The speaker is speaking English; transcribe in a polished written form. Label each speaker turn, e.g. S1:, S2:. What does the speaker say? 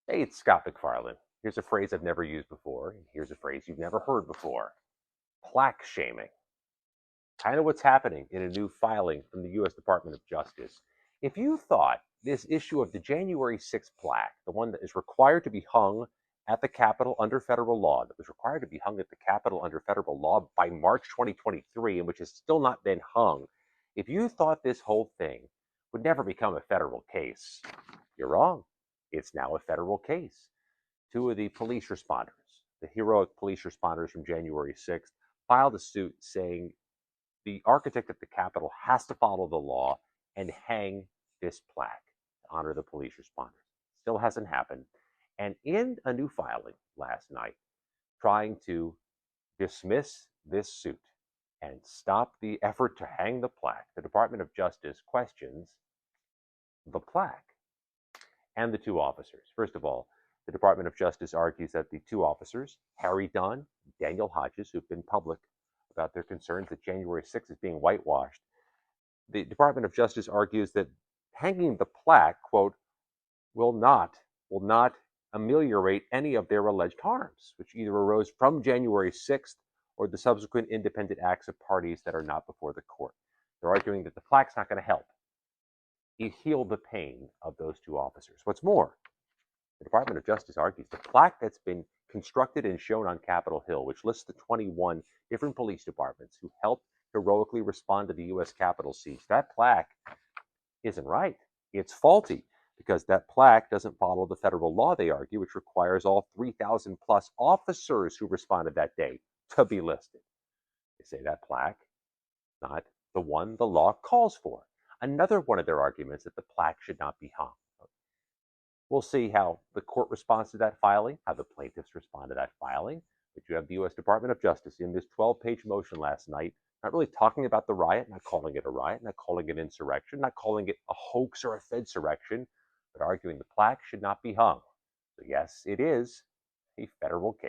S1: Hey, it's Scott McFarlane. Here's a phrase I've never used before, and here's a phrase you've never heard before. Plaque shaming. Kind of what's happening in a new filing from the U.S. Department of Justice. If you thought this issue of the January 6th plaque, the one that is required to be hung at the Capitol under federal law, that was required to be hung at the Capitol under federal law by March 2023, and which has still not been hung, if you thought this whole thing would never become a federal case, you're wrong. It's now a federal case. Two of the police responders, the heroic police responders from January 6th, filed a suit saying the architect at the Capitol has to follow the law and hang this plaque to honor the police responders. Still hasn't happened. And in a new filing last night, trying to dismiss this suit and stop the effort to hang the plaque, the Department of Justice questions the plaque and the two officers. First of all, the Department of Justice argues that the two officers, Harry Dunn, Daniel Hodges, who've been public about their concerns that January 6th is being whitewashed, the Department of Justice argues that hanging the plaque, quote, will not ameliorate any of their alleged harms, which either arose from January 6th or the subsequent independent acts of parties that are not before the court. They're arguing that the plaque's not going to help heal the pain of those two officers. What's more, the Department of Justice argues the plaque that's been constructed and shown on Capitol Hill, which lists the 21 different police departments who helped heroically respond to the U.S. Capitol siege, that plaque isn't right. It's faulty because that plaque doesn't follow the federal law, they argue, which requires all 3,000 plus officers who responded that day to be listed. They say that plaque is not the one the law calls for. Another one of their arguments that the plaque should not be hung. We'll see how the court responds to that filing, how the plaintiffs respond to that filing. But you have the U.S. Department of Justice in this 12-page motion last night, not really talking about the riot, not calling it a riot, not calling it insurrection, not calling it a hoax or a fedsurrection, but arguing the plaque should not be hung. So yes, it is a federal case.